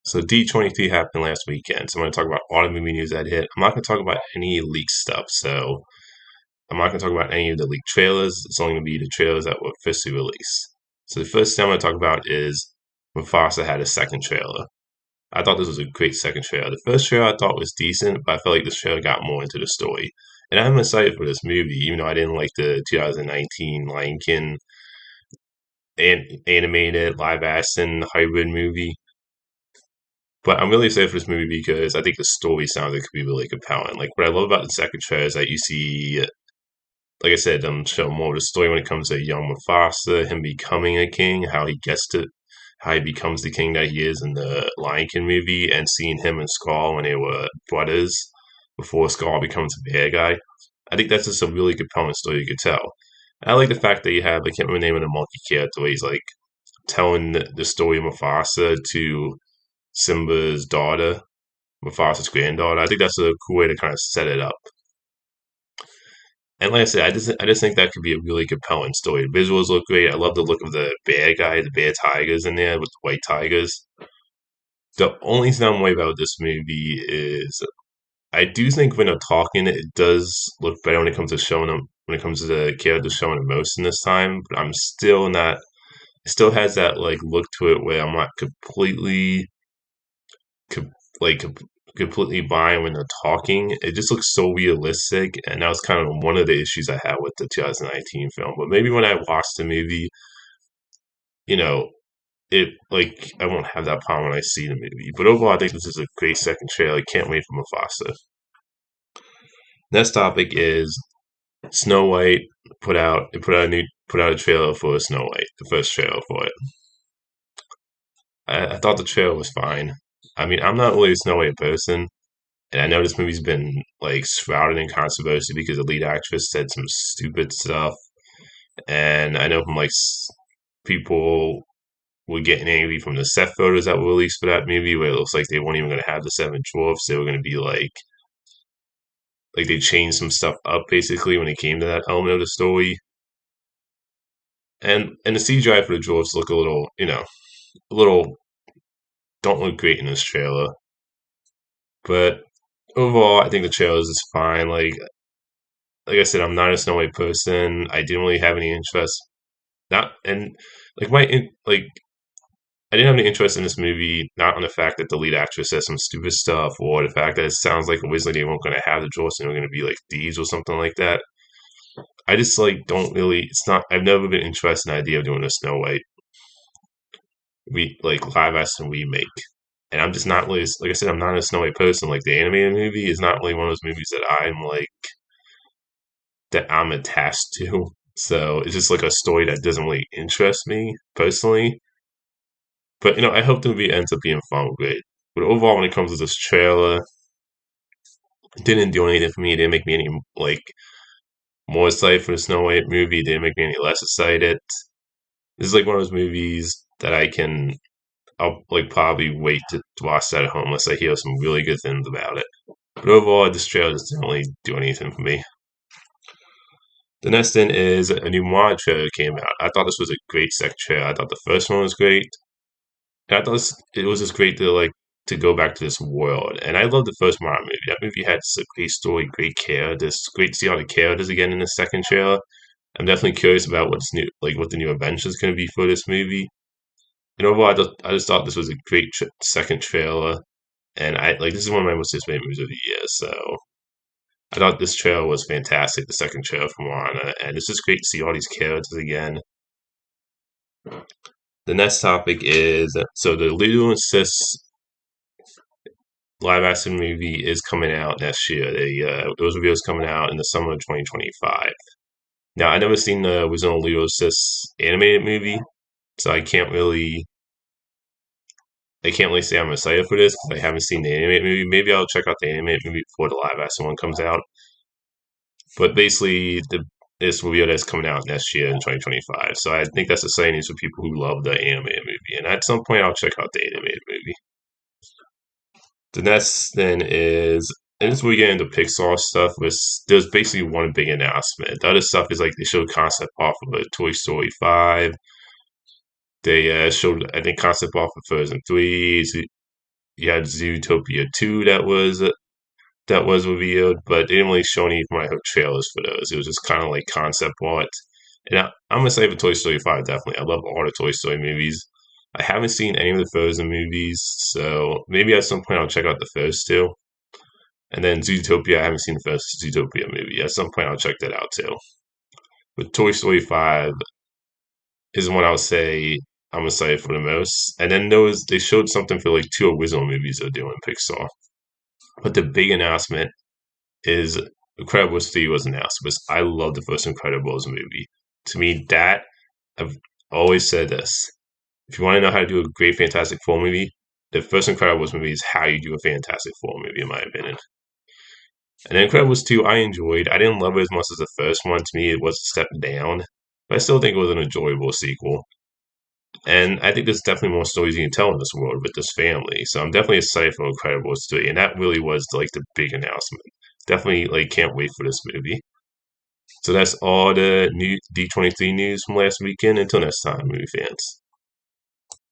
So D23 happened last weekend. So I'm going to talk about all the movie news that hit. I'm not going to talk about any leaked stuff. So I'm not going to talk about any of the leaked trailers. It's only going to be the trailers that were officially released. So the first thing I'm going to talk about is Mufasa had a second trailer. I thought this was a great second trailer. The first trailer I thought was decent, but I felt like this trailer got more into the story. And I'm excited for this movie, even though I didn't like the 2019 Lion King animated live action hybrid movie. But I'm really excited for this movie because I think the story sounds like it could be really compelling. Like what I love about the second trailer is that you see, like I said, them show more of the story when it comes to young Mufasa, him becoming a king, how he becomes the king that he is in the Lion King movie, and seeing him and Scar when they were brothers before Scar becomes a bad guy. I think that's just a really compelling story you could tell. I like the fact that you have, I can't remember the name of the monkey character, where he's like telling the story of Mufasa to Simba's daughter, Mufasa's granddaughter. I think that's a cool way to kind of set it up. And like I said, I just think that could be a really compelling story. The visuals look great. I love the look of the bear guy, the bear tigers in there with the white tigers. The only thing I'm worried about with this movie is I do think when they're talking, it does look better when it comes to showing them when it comes to the characters showing emotion this time. But I'm still not. It still has that like look to it where I'm not co- like completely buying when they're talking. It just looks so realistic, and that was kind of one of the issues I had with the 2019 film. But maybe when I watch the movie, you know, it like I won't have that problem when I see the movie. But overall, I think this is a great second trailer. I can't wait for Mufasa. Next topic is Snow White. Put out a trailer for Snow White, the first trailer for it. I thought the trailer was fine. I mean, I'm not really a Snow White person, and I know this movie's been like shrouded in controversy because the lead actress said some stupid stuff. And I know from people were getting angry from the set photos that were released for that movie, where it looks like they weren't even going to have the seven dwarfs. They were going to be like they changed some stuff up basically when it came to that element of the story. And the CGI for the dwarfs look a little, a little don't look great in this trailer. But overall, I think the trailer is fine. Like I said, I'm not a Snow White person. I didn't really have any interest. Not and like my in, like I didn't have any interest in this movie. Not on the fact that the lead actress says some stupid stuff, or the fact that it sounds like originally they weren't going to have the Jaws and they were going to be like thieves or something like that. I just like don't really. It's not. I've never been interested in the idea of doing a Snow White live action remake. And I'm just not really, like I said, I'm not a Snow White person. Like the animated movie is not really one of those movies that I'm attached to. So it's just like a story that doesn't really interest me personally. But I hope the movie ends up being fun with it. But overall, when it comes to this trailer, it didn't do anything for me. It didn't make me any like more excited for the Snow White movie. It didn't make me any less excited. This is like one of those movies that I'll like probably wait to watch that at home unless I hear some really good things about it. But overall, this trailer just didn't really do anything for me. The next thing is a new Moana trailer came out. I thought this was a great second trailer. I thought the first one was great. And I thought it was just great to go back to this world. And I love the first Moana movie. That movie had a great story, great characters. Great to see all the characters again in the second trailer. I'm definitely curious about what's new, like what the new adventure is going to be for this movie. And overall, I just thought this was a great second trailer. And this is one of my most anticipated movies of the year. So I thought this trailer was fantastic, the second trailer from Moana, and it's just great to see all these characters again. The next topic is so the Lilo and Sis live action movie is coming out next year. Those reviews coming out in the summer of 2025. Now I never seen the original Lilo and Sis animated movie, so I can't really say I'm excited for this because I haven't seen the animated movie. Maybe I'll check out the animated movie before the live action one comes out. But basically, this movie that's coming out next year in 2025. So I think that's exciting news for people who love the animated movie. And at some point, I'll check out the animated movie. The next thing is, and this is where we get into Pixar stuff. There's basically one big announcement. The other stuff is like they showed concept off of a Toy Story 5. They showed, I think, concept off of Frozen 3. You had Zootopia 2 that was revealed, but they didn't really show any like trailers for those. It was just kind of like concept art. And I'm gonna say for Toy Story 5, definitely. I love all the Toy Story movies. I haven't seen any of the Frozen movies, so maybe at some point I'll check out the first two. And then Zootopia, I haven't seen the first Zootopia movie. At some point I'll check that out too. But Toy Story 5 is the one I would say I'm excited for the most. And then they showed something for like two original movies they're doing Pixar. But the big announcement is Incredibles 3 was announced because I love the first Incredibles movie. To me, that I've always said this. If you want to know how to do a great Fantastic Four movie, the first Incredibles movie is how you do a Fantastic Four movie, in my opinion. And Incredibles 2, I enjoyed. I didn't love it as much as the first one. To me, it was a step down, but I still think it was an enjoyable sequel. And I think there's definitely more stories you can tell in this world with this family. So I'm definitely excited for Incredibles 3. And that really was like the big announcement. Definitely like can't wait for this movie. So that's all the new D23 news from last weekend. Until next time, movie fans.